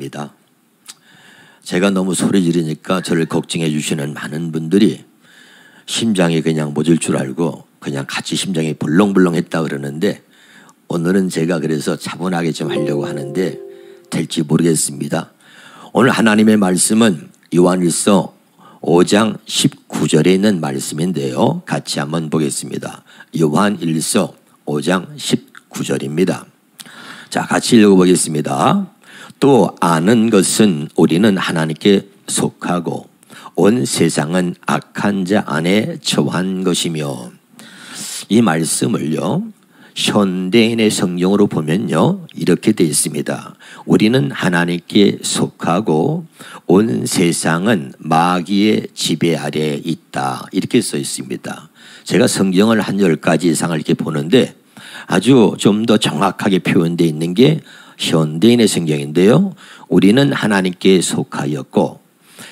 감사합니다. 제가 너무 소리 지르니까 저를 걱정해 주시는 많은 분들이 심장이 그냥 멎을 줄 알고 그냥 같이 심장이 벌렁벌렁했다 그러는데, 오늘은 제가 그래서 차분하게 좀 하려고 하는데 될지 모르겠습니다. 오늘 하나님의 말씀은 요한일서 5장 19절에 있는 말씀인데요, 같이 한번 보겠습니다. 요한일서 5장 19절입니다. 자, 같이 읽어보겠습니다. 또 아는 것은 우리는 하나님께 속하고 온 세상은 악한 자 안에 처한 것이며, 이 말씀을요 현대인의 성경으로 보면요 이렇게 되어 있습니다. 우리는 하나님께 속하고 온 세상은 마귀의 지배 아래에 있다, 이렇게 써 있습니다. 제가 성경을 한 10가지 이상을 이렇게 보는데 아주 좀 더 정확하게 표현되어 있는 게 현대인의 성경인데요, 우리는 하나님께 속하였고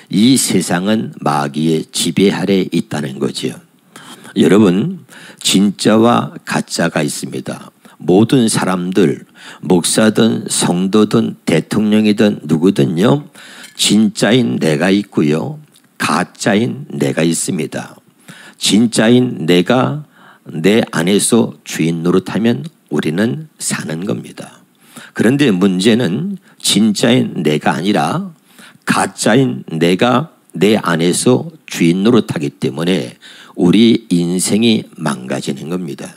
이 세상은 마귀의 지배 아래에 있다는 거죠. 여러분, 진짜와 가짜가 있습니다. 모든 사람들, 목사든 성도든 대통령이든 누구든요, 진짜인 내가 있고요, 가짜인 내가 있습니다. 진짜인 내가 내 안에서 주인 노릇하면 우리는 사는 겁니다. 그런데 문제는 진짜인 내가 아니라 가짜인 내가 내 안에서 주인 노릇하기 때문에 우리 인생이 망가지는 겁니다.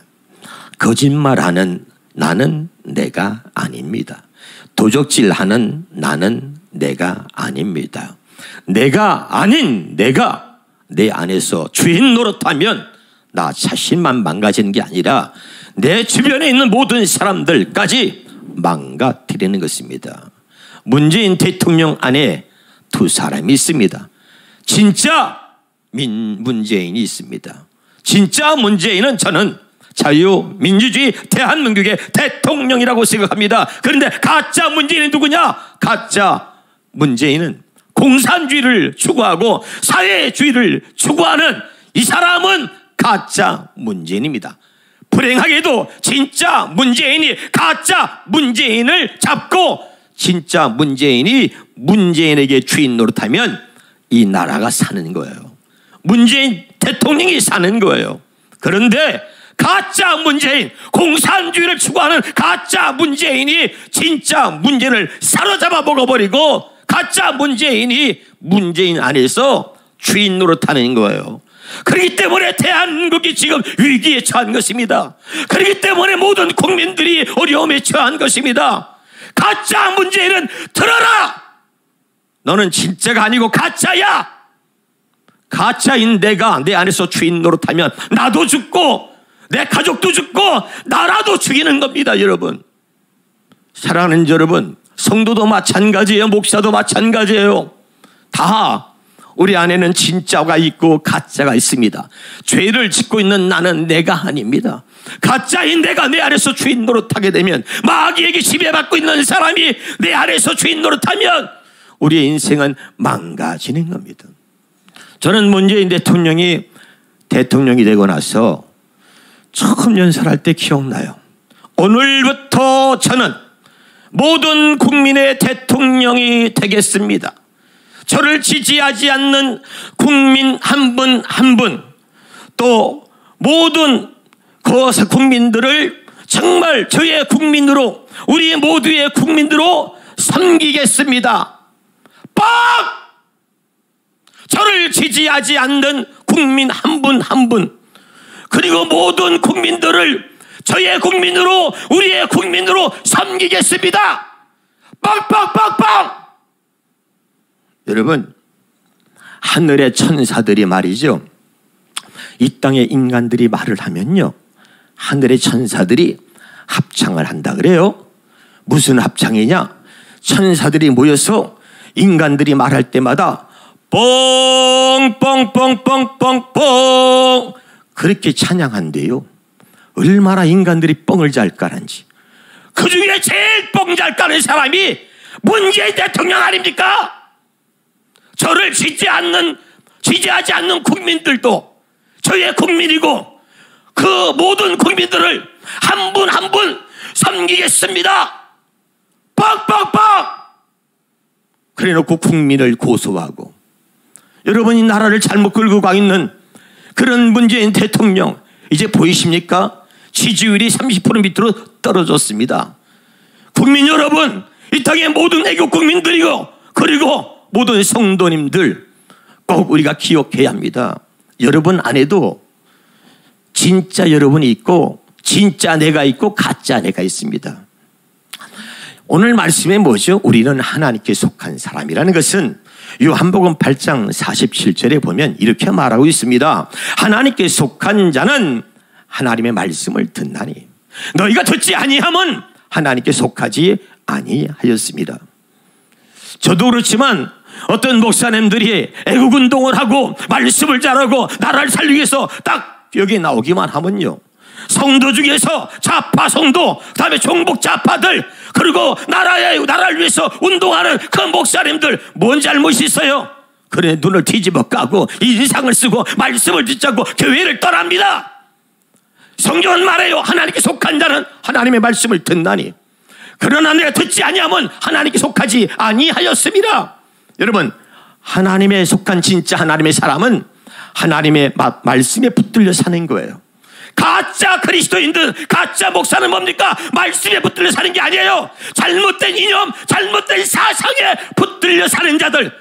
거짓말하는 나는 내가 아닙니다. 도적질하는 나는 내가 아닙니다. 내가 아닌 내가 내 안에서 주인 노릇하면 나 자신만 망가지는 게 아니라 내 주변에 있는 모든 사람들까지 망가뜨리는 것입니다. 문재인 대통령 안에 두 사람이 있습니다. 진짜 문재인이 있습니다. 진짜 문재인은 저는 자유민주주의 대한민국의 대통령이라고 생각합니다. 그런데 가짜 문재인은 누구냐? 가짜 문재인은 공산주의를 추구하고 사회주의를 추구하는 이 사람은 가짜 문재인입니다. 불행하게도 진짜 문재인이 가짜 문재인을 잡고 진짜 문재인이 문재인에게 주인 노릇하면 이 나라가 사는 거예요. 문재인 대통령이 사는 거예요. 그런데 가짜 문재인, 공산주의를 추구하는 가짜 문재인이 진짜 문재인을 사로잡아 먹어버리고 가짜 문재인이 문재인 안에서 주인 노릇하는 거예요. 그렇기 때문에 대한민국이 지금 위기에 처한 것입니다. 그렇기 때문에 모든 국민들이 어려움에 처한 것입니다. 가짜 문재인은 들어라! 너는 진짜가 아니고 가짜야! 가짜인 내가 내 안에서 주인 노릇하면 나도 죽고 내 가족도 죽고 나라도 죽이는 겁니다. 여러분, 사랑하는 여러분, 성도도 마찬가지예요. 목사도 마찬가지예요. 다 우리 안에는 진짜가 있고 가짜가 있습니다. 죄를 짓고 있는 나는 내가 아닙니다. 가짜인 내가 내 안에서 주인 노릇하게 되면, 마귀에게 지배받고 있는 사람이 내 안에서 주인 노릇하면 우리의 인생은 망가지는 겁니다. 저는 문재인 대통령이 대통령이 되고 나서 처음 연설할 때 기억나요. 오늘부터 저는 모든 국민의 대통령이 되겠습니다. 저를 지지하지 않는 국민 한 분 한 분, 또 모든 국민들을 정말 저의 국민으로, 우리 모두의 국민으로 섬기겠습니다. 빡! 저를 지지하지 않는 국민 한 분 한 분, 그리고 모든 국민들을 저의 국민으로, 우리의 국민으로 섬기겠습니다. 빵빵빵빵! 여러분, 하늘의 천사들이 말이죠, 이 땅의 인간들이 말을 하면요, 하늘의 천사들이 합창을 한다 그래요. 무슨 합창이냐? 천사들이 모여서 인간들이 말할 때마다 뻥뻥뻥뻥뻥뻥 그렇게 찬양한대요. 얼마나 인간들이 뻥을 잘 까는지. 그 중에 제일 뻥 잘 까는 사람이 문재인 대통령 아닙니까? 저를 지지하지 않는 국민들도 저의 국민이고 그 모든 국민들을 한 분 한 분 섬기겠습니다. 빡빡빡! 그래놓고 국민을 고소하고, 여러분이 나라를 잘못 끌고 가 있는 그런 문재인 대통령, 이제 보이십니까? 지지율이 30% 밑으로 떨어졌습니다. 국민 여러분, 이 땅의 모든 애국 국민들이고, 그리고 모든 성도님들 꼭 우리가 기억해야 합니다. 여러분 안에도 진짜 여러분이 있고, 진짜 내가 있고, 가짜 내가 있습니다. 오늘 말씀에 뭐죠? 우리는 하나님께 속한 사람이라는 것은 요한복음 8장 47절에 보면 이렇게 말하고 있습니다. 하나님께 속한 자는 하나님의 말씀을 듣나니 너희가 듣지 아니함은 하나님께 속하지 아니하였습니다. 저도 그렇지만 어떤 목사님들이 애국운동을 하고 말씀을 잘하고 나라를 살리기 위해서 딱 여기 나오기만 하면요, 성도 중에서 좌파 성도, 그 다음에 종북 좌파들, 그리고 나라를 위해서 운동하는 그 목사님들, 뭔 잘못이 있어요? 그래, 눈을 뒤집어 까고 인상을 쓰고 말씀을 듣자고 교회를 떠납니다. 성경은 말해요. 하나님께 속한 자는 하나님의 말씀을 듣나니 그러나 내가 듣지 아니하면 하나님께 속하지 아니하였습니다. 여러분, 하나님에 속한 진짜 하나님의 사람은 하나님의 말씀에 붙들려 사는 거예요. 가짜 그리스도인들, 가짜 목사는 뭡니까? 말씀에 붙들려 사는 게 아니에요. 잘못된 이념, 잘못된 사상에 붙들려 사는 자들,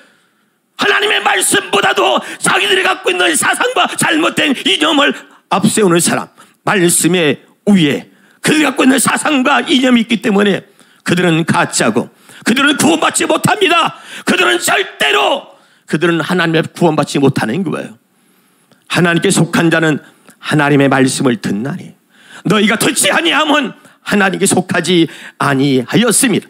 하나님의 말씀보다도 자기들이 갖고 있는 사상과 잘못된 이념을 앞세우는 사람, 말씀의 위에 그들이 갖고 있는 사상과 이념이 있기 때문에 그들은 가짜고, 그들은 구원받지 못합니다. 그들은 하나님의 구원받지 못하는 거예요. 하나님께 속한 자는 하나님의 말씀을 듣나니 너희가 듣지 아니하면 하나님께 속하지 아니하였습니다.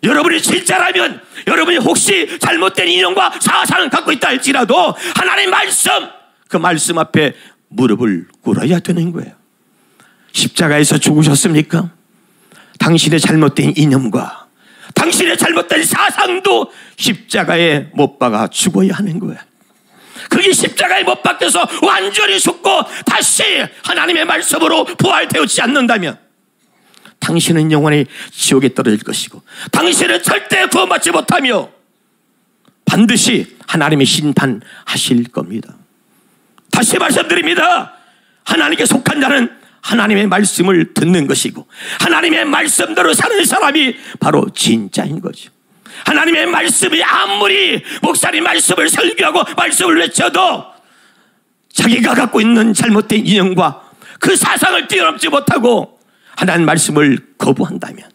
여러분이 진짜라면, 여러분이 혹시 잘못된 이념과 사상을 갖고 있다 할지라도 하나님의 말씀, 그 말씀 앞에 무릎을 꿇어야 되는 거예요. 십자가에서 죽으셨습니까? 당신의 잘못된 이념과 당신의 잘못된 사상도 십자가에 못 박아 죽어야 하는 거예요. 그게 십자가에 못 박혀서 완전히 죽고 다시 하나님의 말씀으로 부활되지 않는다면 당신은 영원히 지옥에 떨어질 것이고, 당신은 절대 구원받지 못하며 반드시 하나님의 심판하실 겁니다. 다시 말씀드립니다. 하나님께 속한 자는 하나님의 말씀을 듣는 것이고, 하나님의 말씀대로 사는 사람이 바로 진짜인 거죠. 하나님의 말씀이 아무리 목사님 말씀을 설교하고 말씀을 외쳐도 자기가 갖고 있는 잘못된 이념과 그 사상을 뛰어넘지 못하고 하나님 말씀을 거부한다면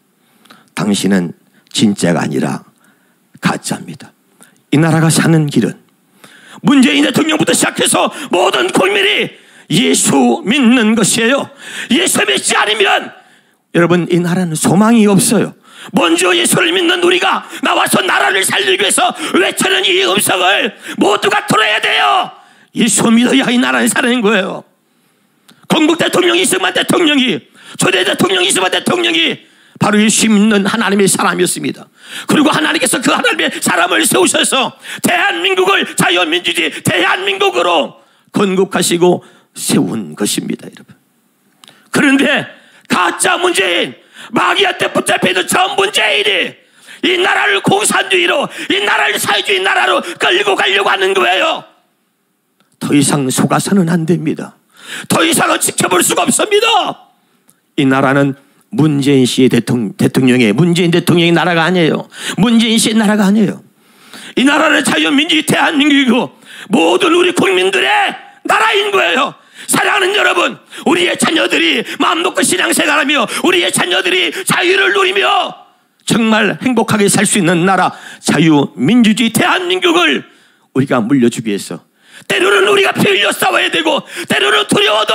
당신은 진짜가 아니라 가짜입니다. 이 나라가 사는 길은 문재인 대통령부터 시작해서 모든 국민이 예수 믿는 것이에요. 예수 믿지 않으면 여러분, 이 나라는 소망이 없어요. 먼저 예수를 믿는 우리가 나와서 나라를 살리기 위해서 외치는 이 음성을 모두가 들어야 돼요. 예수 믿어야 이 나라는 사는 거예요. 건국 대통령 이승만 대통령이, 초대 대통령 이승만 대통령이 바로 예수 믿는 하나님의 사람이었습니다. 그리고 하나님께서 그 하나님의 사람을 세우셔서 대한민국을 자유민주주의 대한민국으로 건국하시고 세운 것입니다, 여러분. 그런데 가짜 문재인, 마귀한테 붙잡혀있는 전 문재인이 이 나라를 공산주의로, 이 나라를 사회주의 나라로 끌고 가려고 하는 거예요. 더 이상 속아서는 안 됩니다. 더 이상은 지켜볼 수가 없습니다. 이 나라는 문재인 씨의 문재인 대통령의 나라가 아니에요. 문재인 씨의 나라가 아니에요. 이 나라는 자유민주주의 대한민국이고 모든 우리 국민들의 나라인 거예요. 사랑하는 여러분, 우리의 자녀들이 마음 놓고 신앙생활하며 우리의 자녀들이 자유를 누리며 정말 행복하게 살 수 있는 나라, 자유민주주의 대한민국을 우리가 물려주기 위해서 때로는 우리가 피 흘려 싸워야 되고, 때로는 두려워도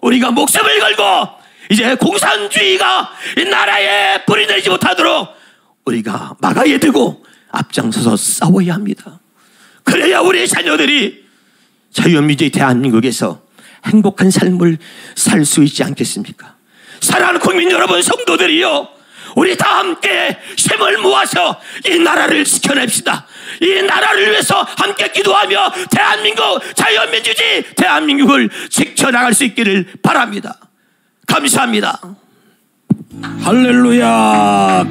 우리가 목숨을 걸고 이제 공산주의가 이 나라에 뿌리 내리지 못하도록 우리가 막아야 되고 앞장서서 싸워야 합니다. 그래야 우리의 자녀들이 자유민주주의 대한민국에서 행복한 삶을 살 수 있지 않겠습니까? 사랑하는 국민 여러분, 성도들이요, 우리 다 함께 힘을 모아서 이 나라를 지켜냅시다. 이 나라를 위해서 함께 기도하며 대한민국, 자유민주주의 대한민국을 지켜나갈 수 있기를 바랍니다. 감사합니다. 할렐루야.